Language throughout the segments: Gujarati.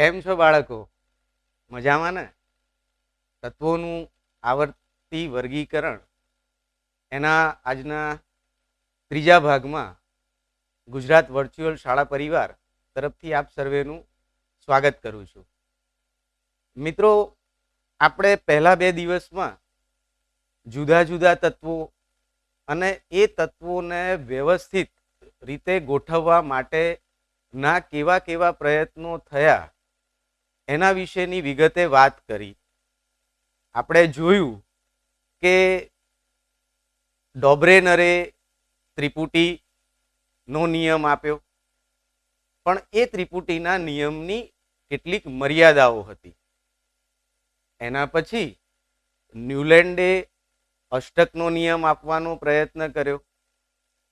કેમ છો બાળકો? મજામાં ને? તત્વોનું આવર્તી વર્ગીકરણ એના આજના ત્રીજા ભાગમાં ગુજરાત વર્ચ્યુઅલ શાળા પરિવાર તરફથી આપ સર્વેનું સ્વાગત કરું છું. મિત્રો, આપણે પહેલા 2 દિવસમાં જુદા જુદા તત્વો અને એ તત્વોને વ્યવસ્થિત રીતે ગોઠવવા માટેના કેવા કેવા પ્રયત્નો થયા એના વિશેની વિગતે વાત કરી. આપણે જોયું કે ડોબ્રેનરે ત્રિપુટીનો નિયમ આપ્યો, પણ એ ત્રિપુટીના નિયમની કેટલીક મર્યાદાઓ હતી. એના પછી ન્યુલેન્ડે અષ્ટકનો નિયમ આપવાનો પ્રયત્ન કર્યો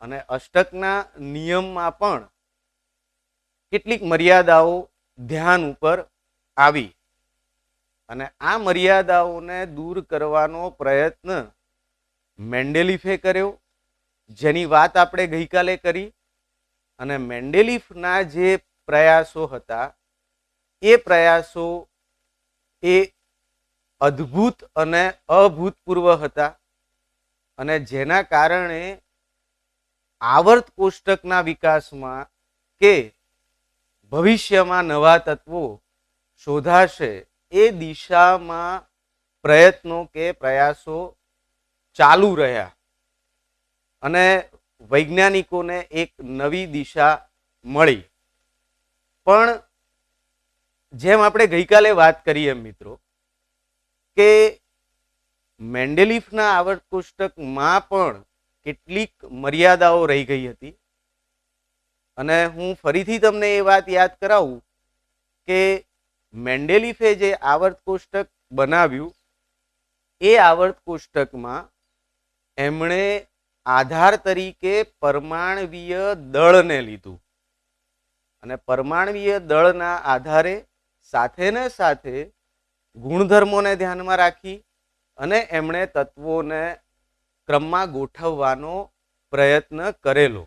અને અષ્ટકના નિયમમાં પણ કેટલીક મર્યાદાઓ ધ્યાન ઉપર આવી અને આ મર્યાદાઓને દૂર કરવાનો પ્રયત્ન મેન્ડેલીફે કર્યો, જેની વાત આપણે ગઈકાલે કરી. અને મેન્ડેલીફના જે પ્રયાસો હતા એ પ્રયાસો એ અદ્ભુત અને અભૂતપૂર્વ હતા અને જેના કારણે આવર્ત કોષ્ટકના વિકાસમાં કે ભવિષ્યમાં નવા તત્વો શોધાશે એ દિશામાં પ્રયત્નો કે પ્રયાસો ચાલુ રહ્યા અને વૈજ્ઞાનિકોને એક નવી દિશા મળી. પણ જેમ આપણે ગઈકાલે વાત કરી એમ મિત્રો કે મેન્ડેલીફના આવર્ત કોષ્ટકમાં પણ કેટલીક મર્યાદાઓ રહી ગઈ હતી અને હું ફરીથી તમને એ વાત યાદ કરાવું કે મેન્ડેલીફે જે આવર્ત કોષ્ટક બનાવ્યું એ આવર્ત કોષ્ટકમાં એમણે આધાર તરીકે પરમાણવીય દળને લીધું અને પરમાણવીય દળના આધારે સાથે ને સાથે ગુણધર્મોને ધ્યાનમાં રાખી અને એમણે તત્વોને ક્રમમાં ગોઠવવાનો પ્રયત્ન કરેલો.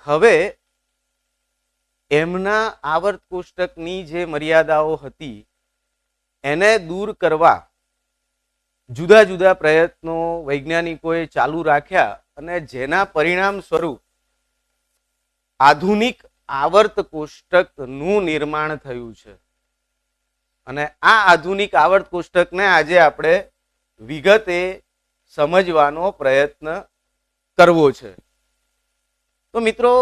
હવે એમના આવર્ત કોષ્ટકની જે મર્યાદાઓ હતી એને દૂર કરવા જુદા જુદા પ્રયત્નો વૈજ્ઞાનિકોએ ચાલુ રાખ્યા અને જેના પરિણામ સ્વરૂપ આધુનિક આવર્ત કોષ્ટકનું નિર્માણ થયું છે. અને આ આધુનિક આવર્ત કોષ્ટકને આજે આપણે વિગતે સમજવાનો પ્રયત્ન કરવો છે. તો મિત્રો,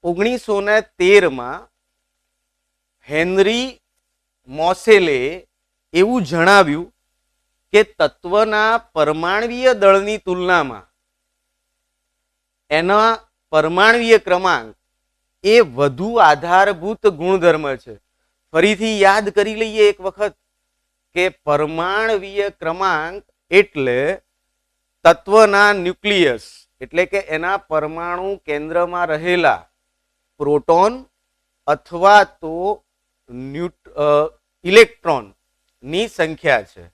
1913માં હેનરી મોસેલે એવું જણાવ્યું કે તત્વના પરમાણવીય દળની તુલનામાં એના પરમાણવીય ક્રમાંક એ વધુ આધારભૂત ગુણધર્મ છે. ફરીથી યાદ કરી લઈએ એક વખત કે પરમાણવીય ક્રમાંક એટલે તત્વના ન્યુક્લિયસ એટલે કે એના પરમાણુ કેન્દ્રમાં રહેલા પ્રોટોન અથવા તો ઇલેક્ટ્રોન ની સંખ્યા છે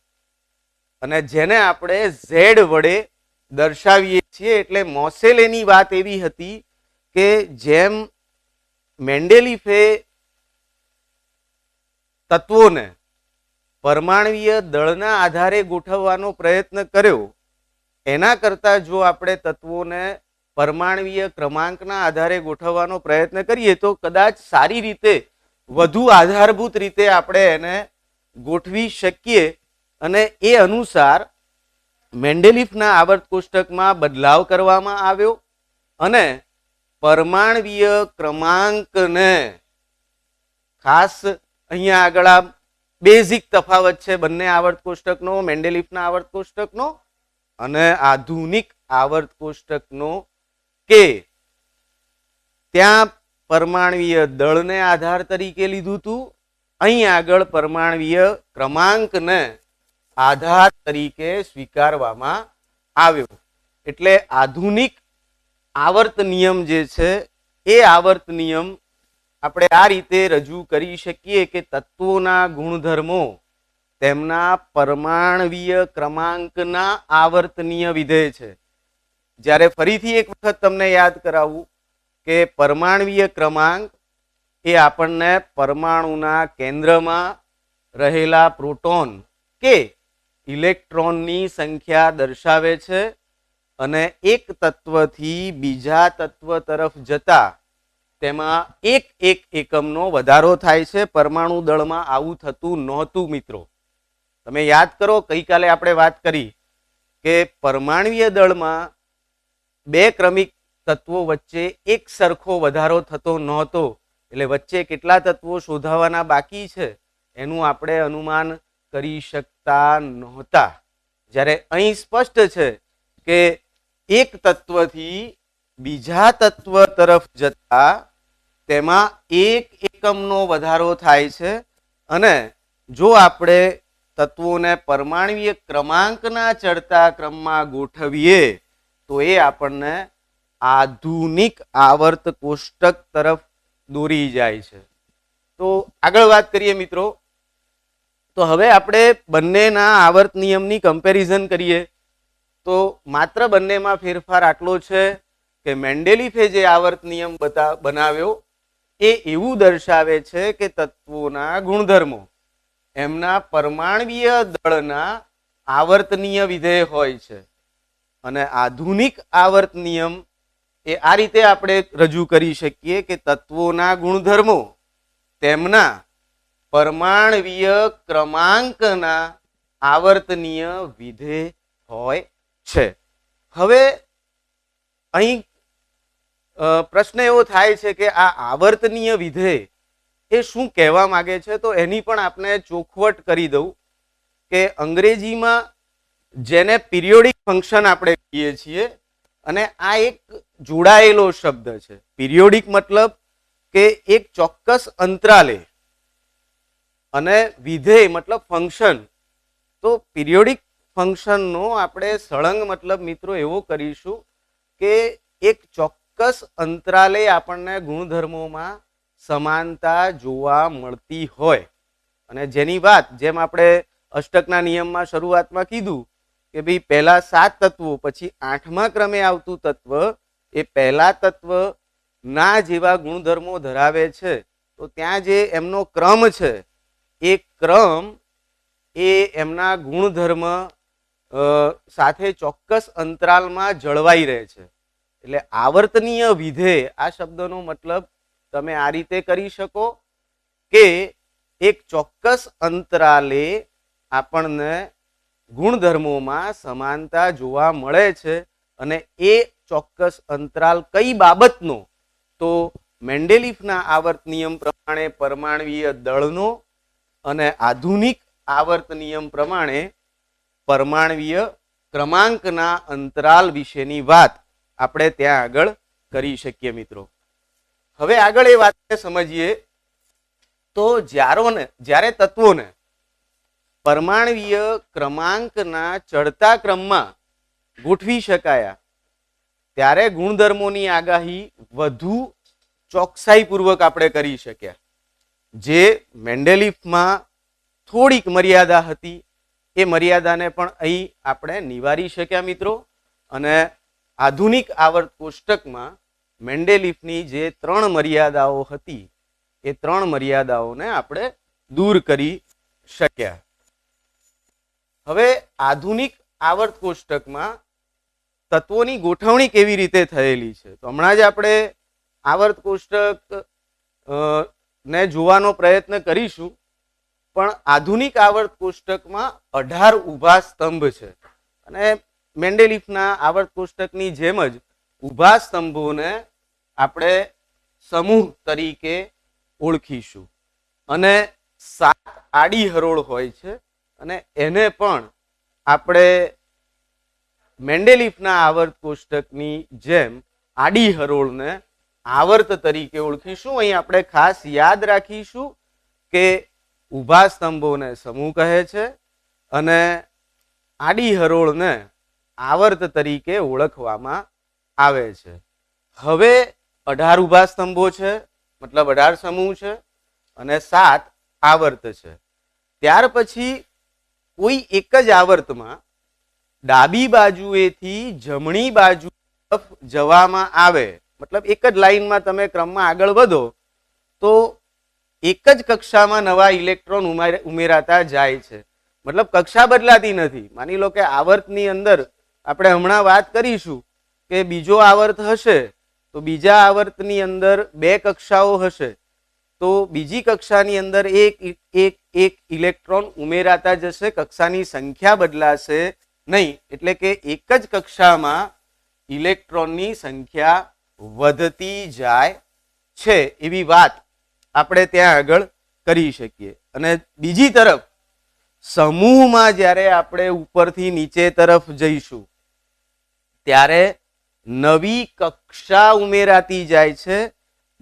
અને જેને આપણે ઝેડ વડે દર્શાવીએ છીએ. એટલે મોસેલેની વાત એવી હતી કે જેમ મેન્ડેલીફે તત્વોને પરમાણવીય દળના આધારે ગોઠવવાનો પ્રયત્ન કર્યો, એના કરતા જો આપણે તત્વોને પરમાણવીય ક્રમાંકના આધારે ગોઠવવાનો પ્રયત્ન કરીએ તો કદાચ સારી રીતે વધુ આધારભૂત રીતે આપણે એને ગોઠવી શકીએ. અને એ અનુસાર મેન્ડેલીફના આવર્ત કોષ્ટકમાં બદલાવ કરવામાં આવ્યો અને પરમાણવીય ક્રમાંકને ખાસ અહીંયા આગળ આ બેઝિક તફાવત છે બંને આવર્ત કોષ્ટકનો, મેન્ડેલીફના આવર્ત કોષ્ટકનો અને આધુનિક આવર્ત કોષ્ટકનો, કે ત્યાં પરમાણવીય દળને આધાર તરીકે લીધું હતું, અહીં આગળ પરમાણવીય ક્રમાંકને આધાર તરીકે સ્વીકારવામાં આવ્યો. એટલે આધુનિક આવર્ત નિયમ જે છે એ આવર્ત નિયમ આપણે આ રીતે રજૂ કરી શકીએ કે તત્વોના ગુણધર્મો તેમના પરમાણવીય ક્રમાંકના આવર્તનીય વિધેય છે. જ્યારે ફરીથી એક વખત તમને યાદ કરાવું કે પરમાણવીય ક્રમાંક એ આપણને પરમાણુના કેન્દ્રમાં રહેલા પ્રોટોન કે ઇલેક્ટ્રોનની સંખ્યા દર્શાવે છે અને એક તત્વથી બીજા તત્વ તરફ જતા તેમાં એક એક એકમનો વધારો થાય છે. પરમાણુ દળમાં આવું થતું નહોતું મિત્રો. તમે યાદ કરો, ગઈકાલે આપણે વાત કરી કે પરમાણુય દળમાં બે ક્રમિક તત્વો વચ્ચે એક સરખો વધારો થતો નહોતો. એટલે વચ્ચે કેટલા તત્વો શોધાવાના બાકી છે એનું આપણે અનુમાન કરી શકતા નહોતા. જ્યારે અહીં સ્પષ્ટ છે કે એક તત્વથી બીજા તત્વ તરફ જતા તેમાં એક એકમનો વધારો થાય છે અને જો આપણે તત્વોને પરમાણુય ક્રમાંકના ચડતા ક્રમમાં ગોઠવીએ તો એ આપણને આધુનિક આવર્ત કોષ્ટક તરફ દોરી જાય છે. તો આગળ વાત કરીએ મિત્રો. તો હવે આપણે બંનેના આવર્ત નિયમની કમ્પેરિઝન કરીએ તો માત્ર બંનેમાં ફેરફાર આટલો છે કે મેન્ડેલીફે જે આવર્ત નિયમ બનાવ્યો એ એવું દર્શાવે છે કે તત્વોના ગુણધર્મો એમના પરમાણુય દળના આવર્તનીય વિધેય હોય છે અને આધુનિક આવર્ત નિયમ એ આ રીતે આપણે રજૂ કરી શકીએ કે તત્વોના ગુણધર્મો તેમના પરમાણુય ક્રમાંકના આવર્તનીય વિધેય હોય છે. હવે અહીં પ્રશ્ન એવો થાય છે કે આ આવર્તનીય વિધેય એ શું કહેવા માંગે છે, તો એની પણ આપણે ચોખવટ કરી દઉં કે અંગ્રેજીમાં જેને પિરિયોડિક ફંક્શન આપણે કહીએ છીએ અને આ એક જોડાયેલો શબ્દ છે. પિરિયોડિક મતલબ કે એક ચોક્કસ અંતરાલે અને વિધેય મતલબ ફંક્શન. તો પિરિયોડિક ફંક્શનનો આપણે સળંગ મતલબ મિત્રો એવો કરીશું કે એક ચોક્કસ અંતરાલે આપણને ગુણધર્મોમાં સમાનતા જોવા મળતી હોય અને જેની વાત જેમ આપણે અષ્ટકના નિયમમાં શરૂઆતમાં કીધું કે ભાઈ પહેલા 7 તત્વો પછી 8મા ક્રમે આવતું તત્વ એ પહેલા તત્વ ના જેવા ગુણધર્મો ધરાવે છે. તો ત્યાં જે એમનો ક્રમ છે એ ક્રમ એ એમના ગુણધર્મ સાથે ચોક્કસ અંતરાલમાં જળવાઈ રહે છે. એટલે આવર્તનીય વિધેય આ શબ્દનો મતલબ તમે આ રીતે કરી શકો કે એક ચોક્કસ અંતરાલે આપણને ગુણધર્મોમાં સમાનતા જોવા મળે છે અને એ ચોક્કસ અંતરાલ કઈ બાબતનો, તો મેન્ડેલીફના આવર્ત નિયમ પ્રમાણે પરમાણુય દળનો અને આધુનિક આવર્ત નિયમ પ્રમાણે પરમાણુય ક્રમાંકના અંતરાલ વિશેની વાત આપણે ત્યાં આગળ કરી શકીએ મિત્રો. હવે આગળ એ વાતને સમજીએ તો જ્યારે તત્વોને પરમાણુય ક્રમાંકના ચડતા ક્રમમાં ગોઠવી શકાયા ત્યારે ગુણધર્મોની આગાહી વધુ ચોકસાઈપૂર્વક આપણે કરી શક્યા. જે મેન્ડેલીફમાં થોડીક મર્યાદા હતી એ મર્યાદાને પણ અહીં આપણે નિવારી શક્યા મિત્રો. અને આધુનિક આવર્ત કોષ્ટકમાં મેન્ડેલીફની જે 3 મર્યાદાઓ હતી એ 3 મર્યાદાઓને આપણે દૂર કરી શક્યા. હવે આધુનિક આવર્ત કોષ્ટકમાં તત્વોની ગોઠવણી કેવી રીતે થયેલી છે, તો હમણાં જ આપણે આવર્ત કોષ્ટક ને જોવાનો પ્રયત્ન કરીશું. પણ આધુનિક આવર્ત કોષ્ટકમાં 18 ઊભા સ્તંભ છે અને મેન્ડેલીફના આવર્ત કોષ્ટકની જેમ જ ઊભા સ્તંભોને આપણે સમૂહ તરીકે ઓળખીશું અને 7 આડી હરોળ હોય છે અને એને પણ આપણે મેન્ડેલીફના આવર્ત કોષ્ટકની જેમ આડી હરોળને આવર્ત તરીકે ઓળખીશું. અહીં આપણે ખાસ યાદ રાખીશું કે ઊભા સ્તંભોને સમૂહ કહે છે અને આડી હરોળને આવર્ત તરીકે ઓળખવામાં આવે છે. હવે 18 ઊભા સ્તંભો છે મતલબ 18 સમૂહ છે અને 7 આવર્ત છે. ત્યાર પછી કોઈ એક જ આવર્તમાં ડાબી બાજુએથી જમણી બાજુ તરફ જવામાં આવે, મતલબ એક જ લાઈનમાં તમે ક્રમમાં આગળ વધો તો એક જ કક્ષામાં નવા ઇલેક્ટ્રોન ઉમેરાતા જાય છે. મતલબ કક્ષા બદલાતી નથી. માની લો કે આવર્તની અંદર આપણે હમણાં વાત કરીશું કે બીજો આવર્ત હશે તો બીજા આવર્તની અંદર બે કક્ષાઓ હશે, તો બીજી કક્ષાની અંદર એક ઇલેક્ટ્રોન ઉમેરાતા જશે, કક્ષાની સંખ્યા બદલાશે નહીં. એટલે કે એક જ કક્ષામાં ઇલેક્ટ્રોનની સંખ્યા વધતી જાય છે એવી વાત આપણે ત્યાં આગળ કરી શકીએ. અને બીજી તરફ સમૂહમાં જ્યારે આપણે ઉપરથી નીચે તરફ જઈશું ત્યારે નવી કક્ષા ઉમેરાતી જાય છે.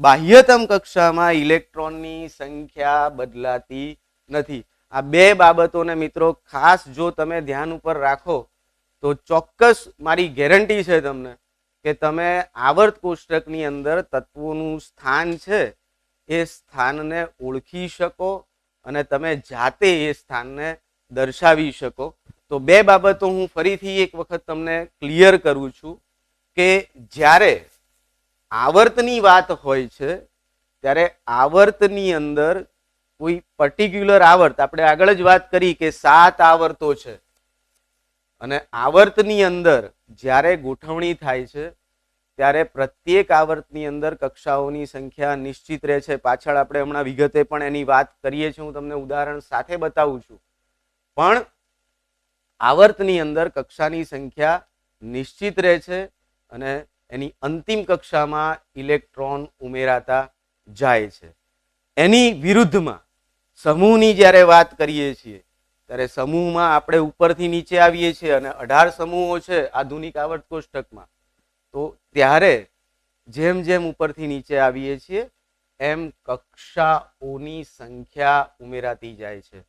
બાહ્યતમ કક્ષામાં ઇલેક્ટ્રોનની સંખ્યા બદલાતી નથી. આ બે બાબતોને મિત્રો ખાસ જો તમે ધ્યાન ઉપર રાખો તો ચોક્કસ મારી ગેરંટી છે તમને કે તમે આવર્ત કોષ્ટકની અંદર તત્વોનું સ્થાન છે એ સ્થાનને ઓળખી શકો અને તમે જાતે એ સ્થાનને દર્શાવી શકો. તો બે બાબતો હું ફરીથી એક વખત તમને ક્લિયર કરું છું કે જ્યારે આવર્તની વાત હોય છે ત્યારે આવર્તની અંદર કોઈ પર્ટિક્યુલર આવર્ત, આપણે આગળ જ વાત કરી કે 7 આવર્તો છે, અને આવર્તની અંદર જ્યારે ગોઠવણી થાય છે ત્યારે પ્રત્યેક આવર્તની અંદર કક્ષાઓની સંખ્યા નિશ્ચિત રહે છે. પાછળ આપણે હમણાં વિગતે પણ એની વાત કરીએ છીએ, હું તમને ઉદાહરણ સાથે બતાવું છું. પણ આવર્તની અંદર કક્ષાની સંખ્યા નિશ્ચિત રહે છે અને એની અંતિમ કક્ષામાં ઇલેક્ટ્રોન ઉમેરાતા જાય છે. એની વિરુદ્ધમાં સમૂહની જ્યારે વાત કરીએ છીએ ત્યારે સમૂહમાં આપણે ઉપરથી નીચે આવીએ છીએ અને 18 સમૂહો છે આધુનિક આવર્ત કોષ્ટકમાં. તો ત્યારે જેમ જેમ ઉપરથી નીચે આવીએ છીએ એમ કક્ષાઓની સંખ્યા ઉમેરાતી જાય છે.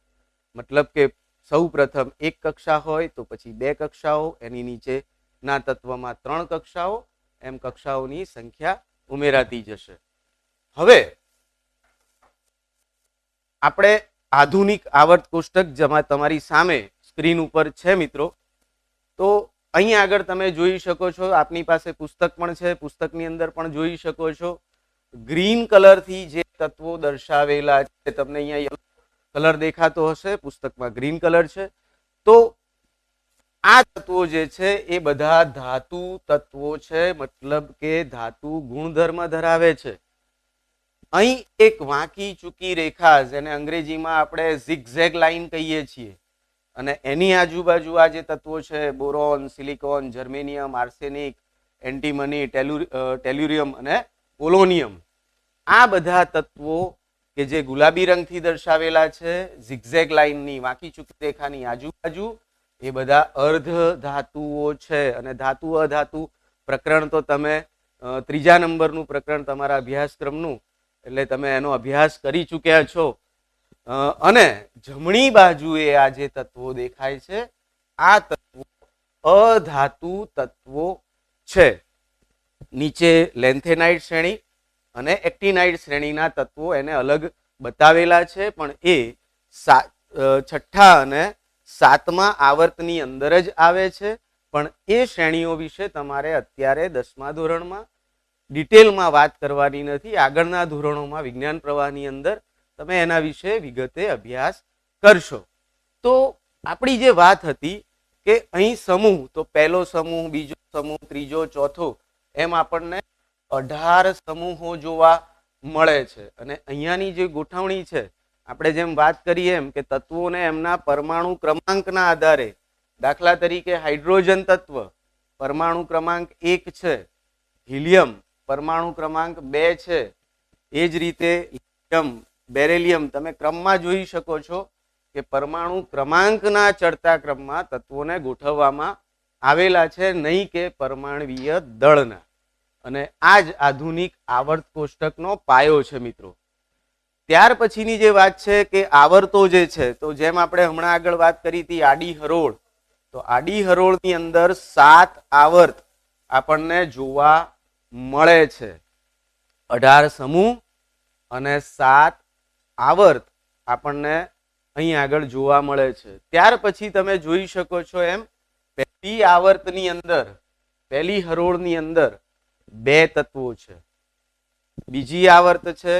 મતલબ કે સૌ પ્રથમ એક કક્ષા હોય તો પછી બે કક્ષાઓ, એની નીચેના તત્વમાં 3 કક્ષાઓ, એમ કક્ષાઓની સંખ્યા ઉમેરાતી જશે. હવે આપણે આધુનિક આવર્ત કોષ્ટક જેમાં તમારી સામે સ્ક્રીન ઉપર છે મિત્રો, તો અહીં આગળ તમે જોઈ શકો છો, આપની પાસે પુસ્તક પણ છે, પુસ્તકની અંદર પણ જોઈ શકો છો ગ્રીન કલરથી જે તત્વો દર્શાવેલા છે. તમને અહીંયા યલો કલર દેખાતો હશે, પુસ્તકમાં ગ્રીન કલર છે. તો આ તત્વો જે છે એ બધા ધાતુ તત્વો છે, મતલબ કે ધાતુ ગુણધર્મ ધરાવે છે. અહીં એક વાંકી ચૂકી રેખા, જેને અંગ્રેજીમાં આપણે ઝિગઝેગ લાઈન કહીએ છીએ, અને એની આજુબાજુ આ જે તત્વો છે boron, silicon, germanium, arsenic, antimony, tellurium અને પોલોનિયમ, આ બધા તત્વો કે જે ગુલાબી રંગથી દર્શાવેલા છે ઝિગઝેગ લાઈનની વાંકી ચૂકી રેખાની આજુબાજુ, એ બધા અર્ધ ધાતુઓ છે. અને ધાતુ અધાતુ પ્રકરણ તો તમે 3જા નંબરનું પ્રકરણ તમારા અભ્યાસક્રમનું, એટલે તમે એનો અભ્યાસ કરી ચૂક્યા છો. અને જમણી બાજુએ આ જે તત્વો દેખાય છે આ તત્વો અધાતુ તત્વો છે. નીચે લેન્થેનાઇટ શ્રેણી અને એક્ટિનાઇટ શ્રેણીના તત્વો એને અલગ બતાવેલા છે, પણ એ 6ઠ્ઠા અને 7મા આવર્તની અંદર જ આવે છે. પણ એ શ્રેણીઓ વિશે તમારે અત્યારે 10મા ધોરણમાં ડિટેલમાં વાત કરવાની નથી. આગળના ધોરણોમાં વિજ્ઞાન પ્રવાહની અંદર તમે એના વિશે વિગતે અભ્યાસ કરશો. તો આપણી જે વાત હતી કે અહીં સમૂહ, તો પહેલો સમૂહ, બીજો સમૂહ, ત્રીજો, ચોથો, એમ આપણને 18 સમૂહો જોવા મળે છે. અને અહીંયાની જે ગોઠવણી છે, આપણે જેમ વાત કરીએ એમ કે તત્વોને એમના પરમાણુ ક્રમાંકના આધારે, દાખલા તરીકે હાઇડ્રોજન તત્વ પરમાણુ ક્રમાંક 1 છે, હિલિયમ પરમાણુ ક્રમાંક 2 છે, એ જ રીતે લિથિયમ, બેરેલિયમ, તમે ક્રમમાં જોઈ શકો છો કે પરમાણુ ક્રમાંકના ચડતા ક્રમમાં તત્વોને ગોઠવવામાં આવેલા છે, નહીં કે પરમાણવીય દળના. અને આ જ આધુનિક આવર્ત કોષ્ટકનો પાયો છે મિત્રો. ત્યાર પછીની જે વાત છે કે આવર્તો જે છે, તો જેમ આપણે હમણાં આગળ વાત કરી હતી આડી હરોળ, તો આડી હરોળની અંદર 7 આવર્ત આપણને જોવા મળે છે. 18 સમૂહ અને 7 આવર્ત આપણને અહીં આગળ જોવા મળે છે. ત્યાર પછી તમે જોઈ શકો છો એમ પહેલી આવર્તની અંદર, પહેલી હરોળની અંદર 2 તત્વો છે. બીજી આવર્ત છે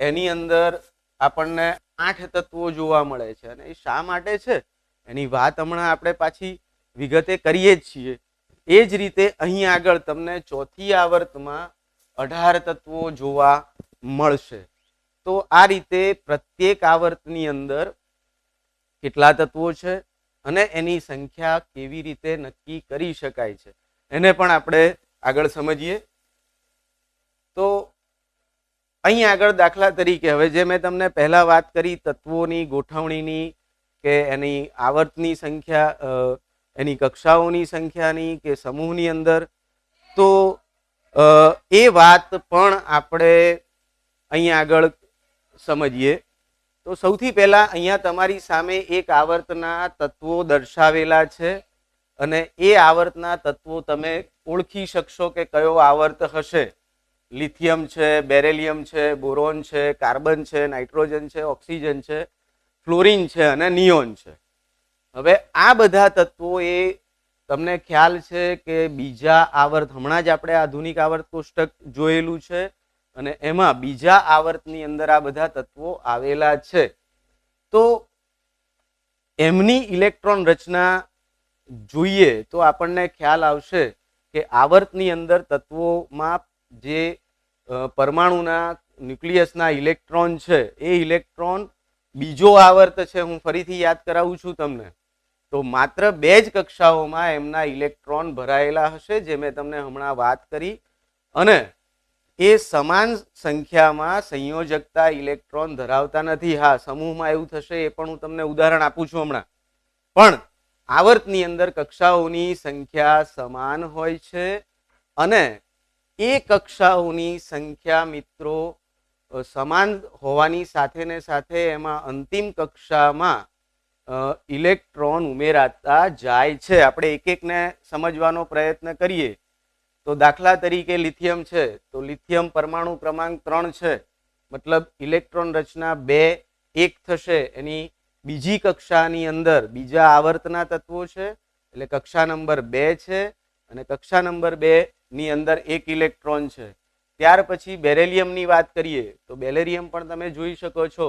એની અંદર આપણને 8 તત્વો જોવા મળે છે અને એ શા માટે છે એની વાત હમણાં આપણે પાછી વિગતે કરીએ જ છીએ. એ જ રીતે અહીં આગળ તમને ચોથી આવર્તમાં 18 તત્વો જોવા મળશે. તો આ રીતે પ્રત્યેક આવર્તની અંદર કેટલા તત્વો છે અને એની સંખ્યા કેવી રીતે નક્કી કરી શકાય છે એને પણ આપણે આગળ સમજીએ. તો અહીં આગળ દાખલા તરીકે હવે જે મેં તમને પહેલા વાત કરી તત્વોની ગોઠવણીની કે એની આવર્તની સંખ્યા, એની કક્ષાઓની સંખ્યાની કે સમૂહની અંદર, તો એ વાત પણ આપણે અહીં આગળ સમજીએ. તો સૌથી પહેલા અહીંયા તમારી સામે એક આવર્તના તત્વો દર્શાવેલા છે અને એ આવર્તના તત્વો તમે ઓળખી શકશો કે કયો આવર્ત હશે. લિથિયમ છે, બેરેલિયમ છે, બોરોન છે, કાર્બન છે, નાઇટ્રોજન છે, ઓક્સિજન છે, ફ્લોરિન છે અને નિયોન છે. હવે આ બધા તત્વો એ તમને ખ્યાલ છે કે બીજા આવર્ત, હમણાં જ આપણે આધુનિક આવર્ત કોષ્ટક જોયેલું છે અને એમાં બીજા આવર્તની અંદર આ બધા તત્વો આવેલા છે. તો એમની ઇલેક્ટ્રોન રચના જોઈએ તો આપણને ખ્યાલ આવશે કે આવર્તની અંદર તત્વોમાં જે પરમાણુના ન્યુક્લિયસના ઇલેક્ટ્રોન છે એ ઇલેક્ટ્રોન બીજો આવર્ત છે. હું ફરીથી યાદ કરાવું છું તમને. તો માત્ર 2 જ કક્ષાઓમાં એમના ઇલેક્ટ્રોન ભરાયેલા હશે જે મેં તમને હમણાં વાત કરી અને એ સમાન સંખ્યામાં સંયોજકતા ઇલેક્ટ્રોન ધરાવતા નથી. હા, સમૂહમાં એવું થશે એ પણ હું તમને ઉદાહરણ આપું છું હમણાં. પણ આવર્તની અંદર કક્ષાઓની સંખ્યા સમાન હોય છે અને એ કક્ષાઓની સંખ્યા મિત્રો સમાન હોવાની સાથે ને સાથે એમાં અંતિમ કક્ષામાં ઇલેક્ટ્રોન ઉમેરાતા જાય છે. આપણે એક એકને સમજવાનો પ્રયત્ન કરીએ. તો દાખલા તરીકે લિથિયમ છે, તો લિથિયમ પરમાણુ ક્રમાંક 3 છે, મતલબ ઇલેક્ટ્રોન રચના 2 1 થશે. એની બીજી કક્ષાની અંદર બીજા આવર્તના તત્વો છે એટલે કક્ષા નંબર 2 છે અને કક્ષા નંબર 2 ની અંદર 1 ઇલેક્ટ્રોન છે. ત્યાર પછી બેરેલિયમની વાત કરીએ તો બેરેલિયમ પણ તમે જોઈ શકો છો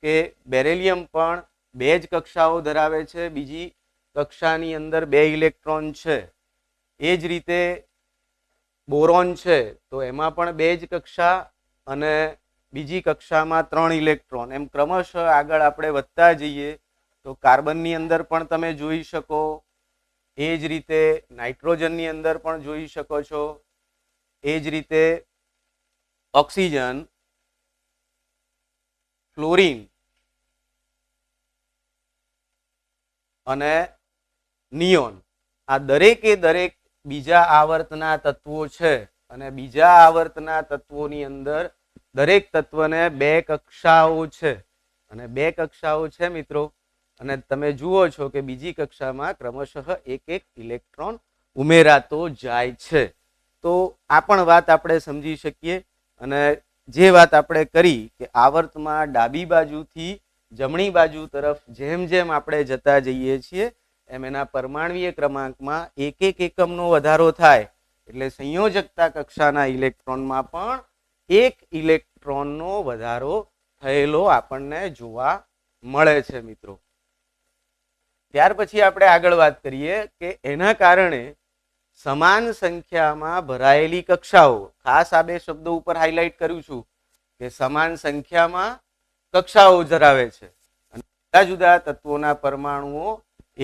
કે બેરેલિયમ પણ 2 જ કક્ષાઓ ધરાવે છે. બીજી કક્ષાની અંદર 2 ઇલેક્ટ્રોન છે. એ જ રીતે બોરોન છે તો એમાં પણ 2 જ કક્ષા અને બીજી કક્ષામાં 3 ઇલેક્ટ્રોન. એમ ક્રમશઃ આગળ આપણે વધતા જઈએ તો કાર્બનની અંદર પણ તમે જોઈ શકો, એ જ રીતે નાઇટ્રોજનની અંદર પણ જોઈ શકો છો, એ જ રીતે ઓક્સિજન, ફ્લોરિન અને નિયોન, આ દરેકે દરેક બીજા આવર્તના તત્વો છે અને બીજા આવર્તના તત્વોની અંદર દરેક તત્વને 2 કક્ષાઓ છે અને 2 કક્ષાઓ છે મિત્રો. અને તમે જુઓ છો કે બીજી કક્ષામાં ક્રમશઃ 1 ઇલેક્ટ્રોન ઉમેરાતો જાય છે. તો આ પણ વાત આપણે સમજી શકીએ. અને જે વાત આપણે કરી કે આવર્તમાં ડાબી બાજુથી જમણી બાજુ તરફ જેમ જેમ આપણે જતા જઈએ છીએ એમ એના પરમાણ્વીય ક્રમાંકમાં 1 એકમનો વધારો થાય એટલે સંયોજકતા કક્ષાના ઇલેક્ટ્રોનમાં પણ 1 ઇલેક્ટ્રોનનો વધારો થયેલો આપણને જોવા મળે છે મિત્રો. ત્યાર પછી આપણે આગળ વાત કરીએ કે એના કારણે સમાન સંખ્યામાં ભરાયેલી કક્ષાઓ, ખાસ આ 2 શબ્દો ઉપર હાઇલાઇટ કરું છું કે સમાન સંખ્યામાં કક્ષાઓ ધરાવે છે અને જુદા જુદા તત્વોના પરમાણુઓ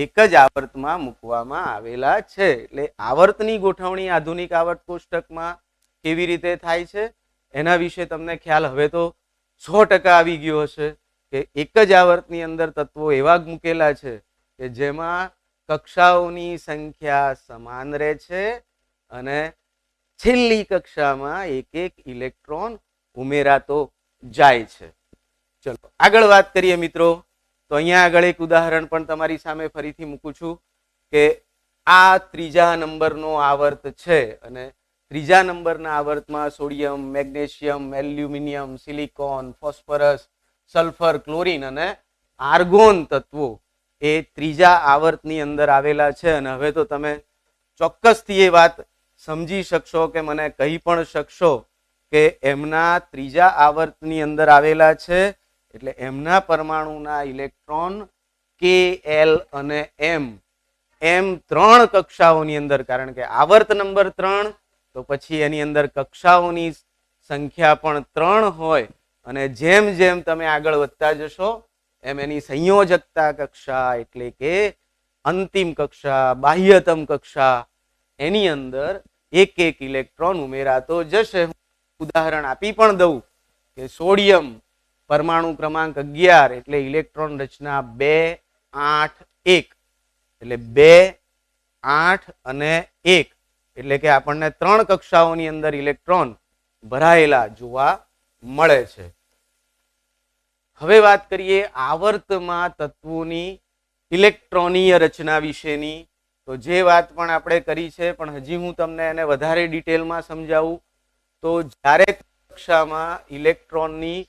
એક જ આવર્તમાં મૂકવામાં આવેલા છે. એટલે આવર્તની ગોઠવણી આધુનિક આવર્ત કોષ્ટકમાં કેવી રીતે થાય છે એના વિશે તમને ખ્યાલ હવે તો 100% આવી ગયો હશે કે એક જ આવર્તની અંદર તત્વો એવા મૂકેલા છે કે જેમાં કક્ષાઓની સંખ્યા સમાન રહે છે અને છેલ્લી કક્ષામાં 1 ઇલેક્ટ્રોન ઉમેરાતો જાય છે. ચલો આગળ વાત કરીએ મિત્રો. તો અહીંયા આગળ એક ઉદાહરણ પણ તમારી સામે ફરીથી મૂકું છું કે આ 3જા નંબરનો આવર્ત છે અને 3જા નંબરના આવર્તમાં sodium, magnesium, aluminium, silicon, phosphorus, sulphur, chlorine અને આર્ગોન તત્વો એ 3જા આવર્તની અંદર આવેલા છે. અને હવે તો તમે ચોક્કસથી એ વાત સમજી શકશો કે મને કહી પણ શકશો કે એમના ત્રીજા આવર્તની અંદર આવેલા છે, એટલે એમના પરમાણુના ઇલેક્ટ્રોન કે એલ અને એમ ત્રણ કક્ષાઓની અંદર, કારણ કે આવર્ત નંબર 3 તો પછી એની અંદર કક્ષાઓની સંખ્યા પણ 3 હોય, અને જેમ જેમ તમે આગળ વધતા જશો એમ એની સંયોજકતા કક્ષા એટલે કે અંતિમ કક્ષા, બાહ્યતમ કક્ષા, એની અંદર એક એક ઇલેક્ટ્રોન ઉમેરાતો જશે. ઉદાહરણ આપી પણ દઉં કે સોડિયમ પરમાણુ ક્રમાંક 11 એટલે ઇલેક્ટ્રોન રચના 2 8 1, એટલે 2 8 અને 1, એટલે કે આપણને 3 કક્ષાઓની અંદર ઇલેક્ટ્રોન ભરાયેલા જોવા મળે છે. હવે વાત કરીએ આવર્તમાં તત્વોની ઇલેક્ટ્રોનીય રચના વિશેની. તો જે વાત પણ આપણે કરી છે, પણ હજી હું તમને એને વધારે ડિટેલમાં સમજાવું. તો જ્યારે કક્ષામાં ઇલેક્ટ્રોનની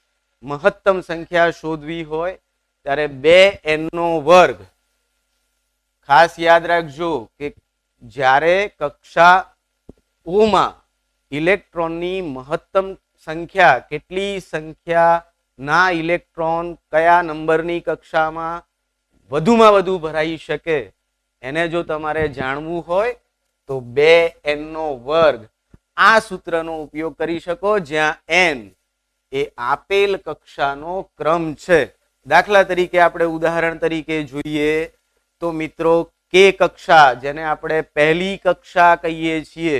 મહત્તમ સંખ્યા શોધવી હોય ત્યારે 2n નો વર્ગ, ખાસ યાદ રાખજો કે જ્યારે કક્ષાઓમાં ઇલેક્ટ્રોનની મહત્તમ સંખ્યા, કેટલી સંખ્યાના ઇલેક્ટ્રોન કયા નંબરની કક્ષામાં વધુમાં વધુ ભરાઈ શકે, એને જો તમારે જાણવું હોય તો 2n નો વર્ગ આ સૂત્રનો ઉપયોગ કરી શકો, જ્યાં n એ આપેલ કક્ષાનો ક્રમ છે. દાખલા તરીકે આપણે ઉદાહરણ તરીકે જોઈએ તો મિત્રો કે કક્ષા, જેને આપણે પહેલી કક્ષા કહીએ છીએ,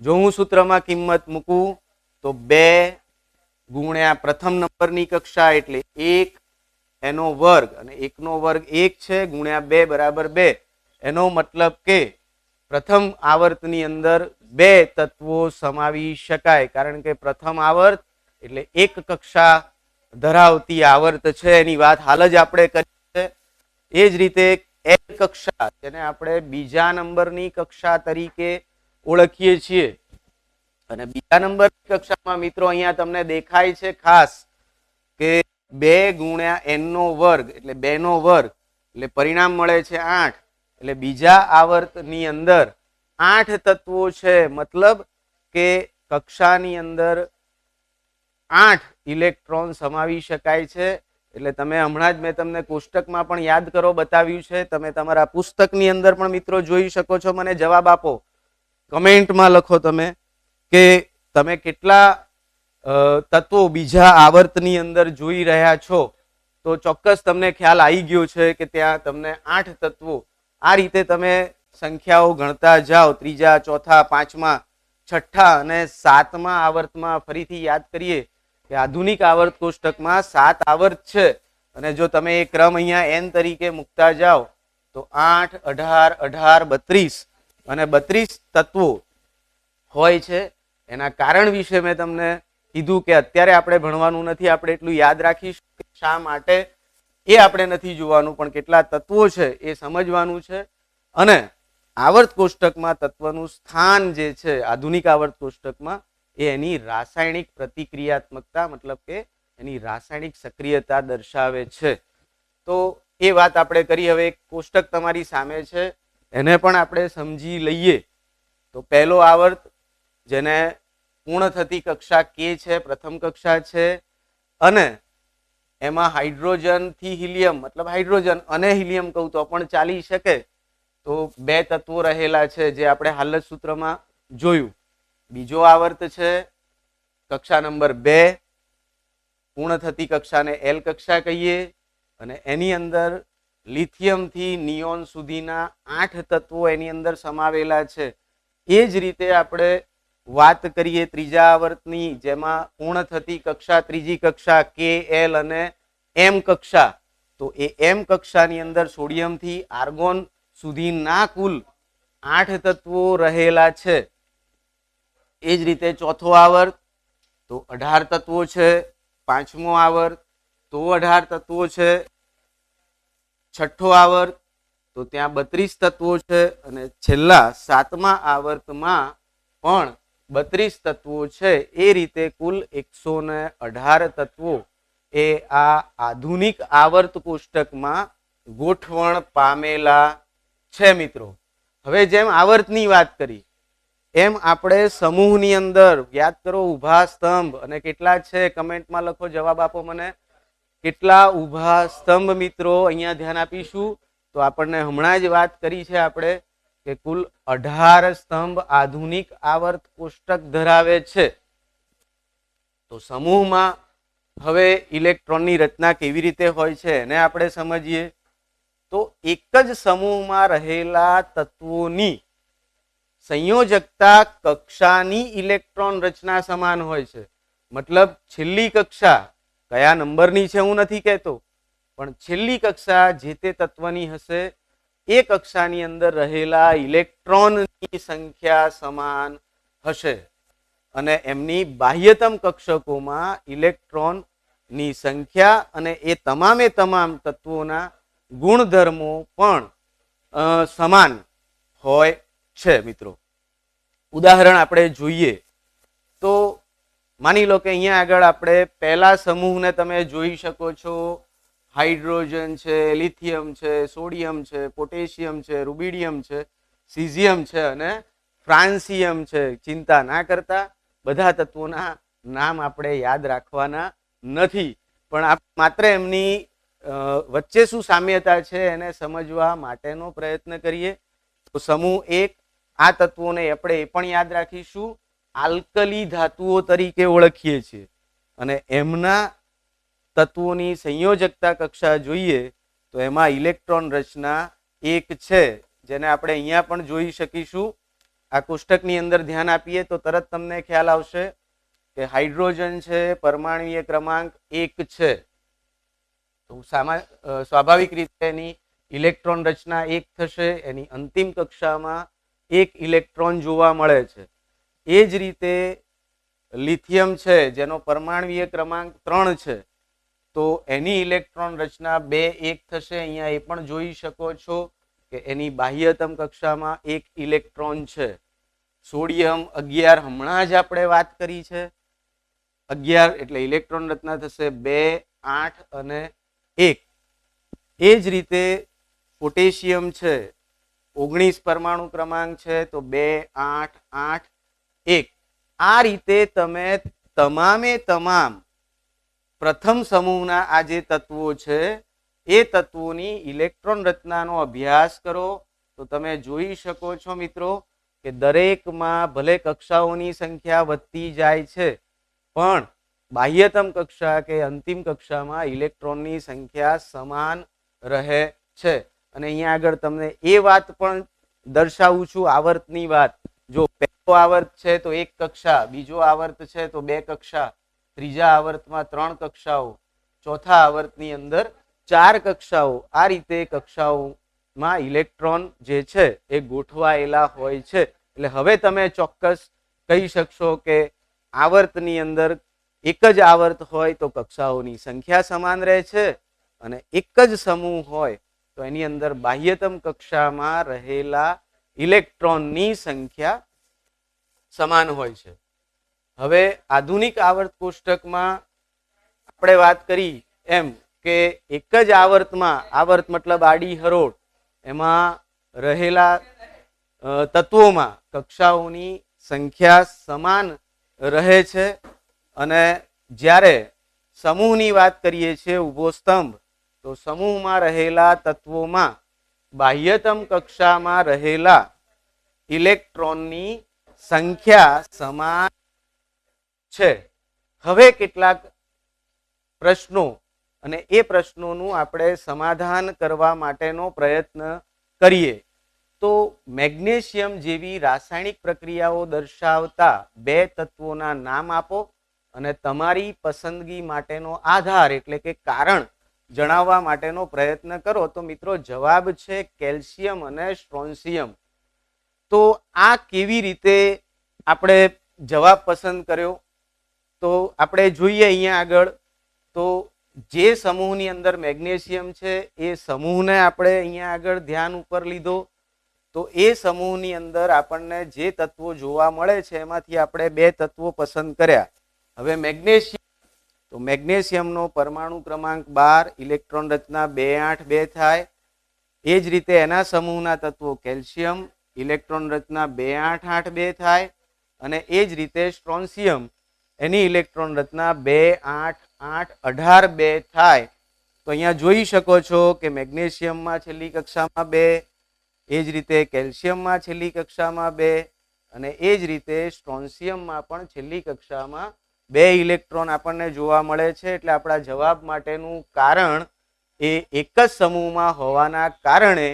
જો હું સૂત્રમાં કિંમત મૂકું તો 2 ગુણ્યા પ્રથમ નંબરની કક્ષા એટલે 1 એનો વર્ગ, અને 1 નો વર્ગ 1 છે, ગુણ્યા 2 બરાબર 2. એનો મતલબ કે પ્રથમ આવર્તની અંદર 2 તત્વો સમાવી શકાય, કારણ કે પ્રથમ આવર્ત એટલે એક કક્ષા ધરાવતી આવર્ત છે, એની વાત હાલ જ આપણે કરી છે. એ જ રીતે એલ કક્ષા, જેને આપણે બીજા નંબરની કક્ષા તરીકે ઓળખીએ છીએ, અને બીજા નંબરની કક્ષામાં મિત્રો અહીંયા તમને દેખાય છે ખાસ કે 2 ગુણ્યા n નો વર્ગ એટલે 2 નો વર્ગ, એટલે પરિણામ મળે છે 8. એટલે બીજા આવર્તની અંદર 8 તત્વો છે, મતલબ કે કક્ષાની અંદર 8 ઇલેક્ટ્રોન સમાવી શકાય છે. એટલે તમે હમણાં જ મેં તમને કોષ્ટકમાં પણ યાદ કરો બતાવ્યું છે, તમે તમારા પુસ્તકની અંદર પણ મિત્રો જોઈ શકો છો. મને જવાબ આપો, કમેન્ટમાં લખો તમે કે તમે કેટલા તત્વો બીજા આવર્તની અંદર જોઈ રહ્યા છો. તો ચોક્કસ તમને ખ્યાલ આવી ગયો છે કે ત્યાં તમને 8 તત્વો, આ રીતે તમે સંખ્યાઓ ગણતા જાઓ. ત્રીજા, ચોથા, પાંચમા, છઠ્ઠા અને સાતમા આવર્તમાં ફરીથી યાદ કરીએ કે આધુનિક આવર્ત કોષ્ટકમાં 7 આવર્ત છે, અને જો તમે એ ક્રમ અહીંયા n તરીકે મૂકતા જાઓ તો 8, 18, 18, 32 અને 32 તત્વો હોય છે. એના કારણ વિશે મેં તમને કીધું કે અત્યારે આપણે ભણવાનું નથી, આપણે એટલું યાદ રાખીશું કે શા માટે એ આપણે નથી જોવાનું, પણ કેટલા તત્વો છે એ સમજવાનું છે. અને આવર્ત કોષ્ટકમાં તત્વનું સ્થાન જે છે આધુનિક આવર્ત કોષ્ટકમાં, એ એની રાસાયણિક પ્રતિક્રિયાત્મકતા, મતલબ કે એની રાસાયણિક સક્રિયતા દર્શાવે છે. તો એ વાત આપણે કરી. હવે એક કોષ્ટક તમારી સામે છે, એને પણ આપણે સમજી લઈએ. તો પહેલો આવર્ત, જેને પૂર્ણ થતી કક્ષા કે છે, પ્રથમ કક્ષા છે, અને એમાં હાઇડ્રોજન થી હિલિયમ, મતલબ હાઇડ્રોજન અને હિલિયમ કહું તો પણ ચાલી શકે. તો 2 તત્વો રહેલા છે, જે આપણે હાલ જ સૂત્રમાં જોયું. બીજો આવર્ત છે કક્ષા નંબર 2, પૂર્ણ થતી કક્ષાને એલ કક્ષા કહીએ, અને એની અંદર લિથિયમ થી નિયોન સુધીના 8 તત્વો એની અંદર સમાવેલા છે. એ જ રીતે આપણે વાત કરીએ ત્રીજા આવર્તની, જેમાં પૂર્ણ થતી કક્ષા ત્રીજી કક્ષા કે એલ અને એમ કક્ષા. તો એ એમ કક્ષાની અંદર સોડિયમ થી આર્ગોન સુધીના કુલ 8 તત્વો રહેલા છે. એ જ રીતે ચોથો આવર્ત તો 18 તત્વો છે. પાંચમો આવર્ત તો 18 તત્વો છે. છઠ્ઠો આવર્ત તો ત્યાં 32 તત્વો છે, અને છેલ્લા સાતમા આવર્તમાં પણ 32 તત્વો છે. એ રીતે કુલ 118 તત્વો એ આ આધુનિક આવર્ત કોષ્ટકમાં ગોઠવણ પામેલા છે મિત્રો. હવે જેમ આવર્તની વાત કરી એમ આપણે સમૂહની અંદર યાદ કરો ઊભા સ્તંભ અને કેટલા છે કમેન્ટમાં લખો, જવાબ આપો મને. કેટલા ઊભા સ્તંભ મિત્રો અહીંયા ધ્યાન આપીશું તો આપણને હમણાં જ વાત કરી છે આપણે કે કુલ 18 સ્તંભ આધુનિક આવર્ત કોષ્ટક ધરાવે છે. તો સમૂહમાં હવે ઇલેક્ટ્રોનની રચના કેવી રીતે હોય છે એને આપણે સમજીએ. તો એક જ સમૂહમાં રહેલા તત્વોની સંયોજકતા કક્ષાની ઇલેક્ટ્રોન રચના સમાન હોય છે. મતલબ છેલ્લી કક્ષા કયા નંબરની છે હું નથી કહેતો, પણ છેલ્લી કક્ષા જે તે તત્વની હશે એ કક્ષાની અંદર રહેલા ઇલેક્ટ્રોનની સંખ્યા સમાન હશે અને એમની બાહ્યતમ કક્ષકોમાં ઇલેક્ટ્રોનની સંખ્યા અને એ તમામે તમામ તત્વોના ગુણધર્મો પણ સમાન હોય છે. મિત્રો ઉદાહરણ આપણે જોઈએ તો માની લો કે અહીંયા આગળ આપણે પહેલા સમૂહને તમે જોઈ શકો છો. હાઇડ્રોજન છે, લિથિયમ છે, સોડિયમ છે, પોટેશિયમ છે, રૂબિડિયમ છે, સીઝિયમ છે અને ફ્રાન્સિયમ છે. ચિંતા ના કરતા, બધા તત્વોના નામ આપણે યાદ રાખવાના નથી, પણ માત્ર એમની વચ્ચે શું સામ્યતા છે એને સમજવા માટેનો પ્રયત્ન કરીએ. તો સમૂહ 1 આ તત્વોને આપણે એ પણ યાદ રાખીશું આલ્કલી ધાતુઓ તરીકે ઓળખીએ છીએ અને એમના તત્વોની સંયોજકતા કક્ષા જોઈએ તો એમાં ઇલેક્ટ્રોન રચના 1 છે, જેને આપણે અહીંયા પણ જોઈ શકીશું. આ કોષ્ટકની અંદર ધ્યાન આપીએ તો તરત તમને ખ્યાલ આવશે કે હાઇડ્રોજન છે, પરમાણુય ક્રમાંક 1 છે. તો સ્વાભાવિક રીતે એની ઇલેક્ટ્રોન રચના 1 થશે. એની અંતિમ કક્ષામાં 1 ઇલેક્ટ્રોન જોવા મળે છે. એ જ રીતે લિથિયમ છે જેનો પરમાણુય ક્રમાંક 3 છે, તો એની ઇલેક્ટ્રોન રચના 2 1 થશે. અહીંયા એ પણ જોઈ શકો છો કે એની બાહ્યતમ કક્ષામાં 1 ઇલેક્ટ્રોન છે. સોડિયમ 11 હમણાં જ આપણે વાત કરી છે. 11 એટલે ઇલેક્ટ્રોન રચના થશે 2 8 અને 1. એ જ રીતે પોટેશિયમ છે 19 પરમાણુ ક્રમાંક છે, તો 2 8 8 1. આ રીતે તમે તમામે તમામ પ્રથમ સમૂહના આ જે તત્વો છે એ તત્વોની ઇલેક્ટ્રોન રચનાનો અભ્યાસ કરો તો તમે જોઈ શકો છો મિત્રો કે દરેકમાં ભલે કક્ષાઓની સંખ્યા વધતી જાય છે, પણ બાહ્યતમ કક્ષા કે અંતિમ કક્ષામાં ઇલેક્ટ્રોનની સંખ્યા સમાન રહે છે. અને અહીંયા આગળ તમને એ વાત પણ દર્શાવું છું, આવર્તની વાત. જો પહેલો આવર્ત છે તો 1 કક્ષા, બીજો આવર્ત છે તો 2 કક્ષા, ત્રીજા આવર્તમાં 3 કક્ષાઓ, ચોથા આવર્તની અંદર 4 કક્ષાઓ. આ રીતે કક્ષાઓમાં ઇલેક્ટ્રોન જે છે એ ગોઠવાયેલા હોય છે. એટલે હવે તમે ચોક્કસ કહી શકશો કે આવર્તની અંદર એક જ આવર્ત હોય તો કક્ષાઓની સંખ્યા સમાન રહે છે અને એક જ સમૂહ હોય તો એની અંદર બાહ્યતમ કક્ષામાં રહેલા ઇલેક્ટ્રોનની સંખ્યા સમાન હોય છે. હવે આધુનિક આવર્ત કોષ્ટકમાં આપણે વાત કરી એમ કે એક જ આવર્તમાં, આવર્ત મતલબ આડી હરોળ, એમાં રહેલા તત્વોમાં કક્ષાઓની સંખ્યા સમાન રહે છે. અને જ્યારે સમૂહની વાત કરીએ છીએ ઊભો સ્તંભ, તો સમૂહમાં રહેલા તત્વોમાં બાહ્યતમ કક્ષામાં રહેલા ઇલેક્ટ્રોનની સંખ્યા સમાન છે. હવે કેટલાક પ્રશ્નો અને એ પ્રશ્નોનું આપણે સમાધાન કરવા માટેનો પ્રયત્ન કરીએ. તો મેગ્નેશિયમ જેવી રાસાયણિક પ્રક્રિયાઓ દર્શાવતા 2 તત્વોના નામ આપો અને તમારી પસંદગી માટેનો આધાર એટલે કે કારણ જણાવવા માટેનો પ્રયત્ન કરો. તો મિત્રો જવાબ છે કેલ્શિયમ અને સ્ટ્રોન્શિયમ. તો આ કેવી રીતે આપણે જવાબ પસંદ કર્યો તો આપણે જોઈએ અહીંયા આગળ. તો જે સમૂહની અંદર મેગ્નેશિયમ છે એ સમૂહને આપણે અહીંયા આગળ ધ્યાન ઉપર લીધો. તો એ સમૂહની અંદર આપણને જે તત્વો જોવા મળે છે એમાંથી આપણે 2 તત્વો પસંદ કર્યા. હવે મેગ્નેશિયમ, તો મેગ્નેશિયમનો પરમાણુ ક્રમાંક 12, ઇલેક્ટ્રોન રચના 2 8 2 થાય. એ જ રીતે એના સમૂહના તત્વો કેલ્શિયમ ઇલેક્ટ્રોન રચના 288 થાય અને એ જ રીતે સ્ટ્રોન્સિયમ એની ઇલેક્ટ્રોન રચના 28818 થાય. તો અહીંયા જોઈ શકો છો કે મેગ્નેશિયમમાં છેલ્લી કક્ષામાં 2, એ જ રીતે કેલ્શિયમમાં છેલ્લી કક્ષામાં 2 અને એ જ રીતે સ્ટ્રોન્સિયમમાં પણ છેલ્લી કક્ષામાં 2 ઇલેક્ટ્રોન આપણને જોવા મળે છે. એટલે આપણા જવાબ માટેનું કારણ એ એક જ સમૂહમાં હોવાના કારણે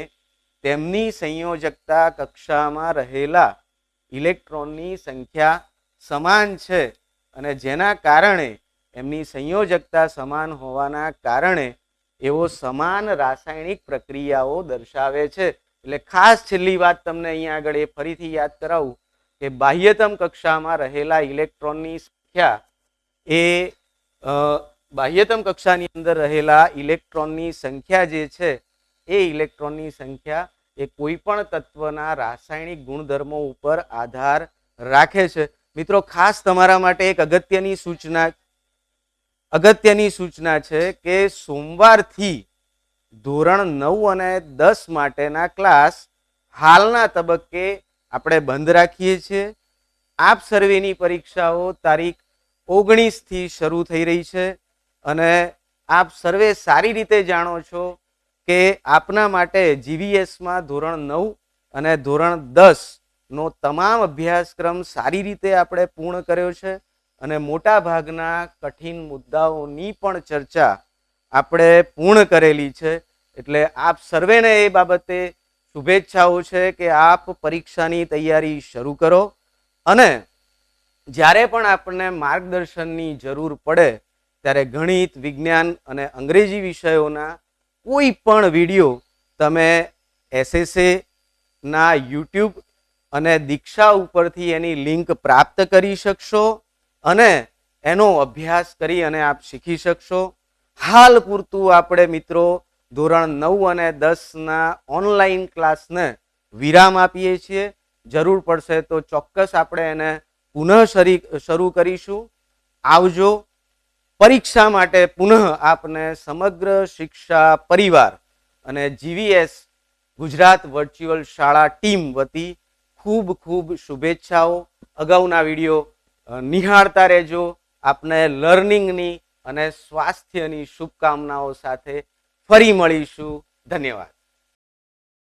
તેમની સંયોજકતા કક્ષામાં રહેલા ઇલેક્ટ્રોનની સંખ્યા સમાન છે અને જેના કારણે એમની સંયોજકતા સમાન હોવાના કારણે એવો સમાન રાસાયણિક પ્રક્રિયાઓ દર્શાવે છે. એટલે ખાસ છેલ્લી વાત તમને અહીંયા આગળ એ ફરીથી યાદ કરાવું કે બાહ્યતમ કક્ષામાં રહેલા ઇલેક્ટ્રોનની સંખ્યા એ બાહ્યતમ કક્ષાની અંદર રહેલા ઇલેક્ટ્રોનની સંખ્યા જે છે એ ઇલેક્ટ્રોનની સંખ્યા એ કોઈ પણ તત્વના રાસાયણિક ગુણધર્મો ઉપર આધાર રાખે છે. મિત્રો ખાસ તમારા માટે એક અગત્યની સૂચના છે કે સોમવારથી ધોરણ 9 અને 10 માટેના ક્લાસ હાલના તબક્કે આપણે બંધ રાખીએ છીએ. આપ સર્વેની પરીક્ષાઓ તારીખ 19 થી શરૂ થઈ રહી છે અને આપ સર્વે સારી રીતે જાણો છો કે આપના માટે જીવીએસમાં ધોરણ 9 અને ધોરણ 10 નો તમામ અભ્યાસક્રમ સારી રીતે આપણે પૂર્ણ કર્યો છે અને મોટા ભાગના કઠિન મુદ્દાઓની પણ ચર્ચા આપણે પૂર્ણ કરેલી છે. એટલે આપ સર્વેને એ બાબતે શુભેચ્છાઓ છે કે આપ પરીક્ષાની તૈયારી શરૂ કરો અને જ્યારે પણ આપણને માર્ગદર્શનની જરૂર પડે ત્યારે ગણિત, વિજ્ઞાન અને અંગ્રેજી વિષયોના કોઈ પણ વિડીયો તમે SSA ના YouTube અને દીક્ષા ઉપરથી એની લિંક પ્રાપ્ત કરી શકશો અને એનો અભ્યાસ કરી અને આપ શીખી શકશો. હાલ પૂરતું આપણે મિત્રો ધોરણ 9 અને 10 ના ઓનલાઈન ક્લાસને વિરામ આપીએ છીએ. જરૂર પડશે તો ચોક્કસ આપણે એને પુનઃ શરૂ કરીશું. આવજો. પરીક્ષા માટે પુનઃ આપને સમગ્ર શિક્ષા પરિવાર અને જીવીએસ ગુજરાત વર્ચ્યુઅલ શાળા ટીમ વતી ખૂબ ખૂબ શુભેચ્છાઓ. અગાઉના વિડીયો નિહાળતા રહેજો. આપને લર્નિંગની અને સ્વાસ્થ્યની શુભકામનાઓ સાથે ફરી મળીશું. ધન્યવાદ.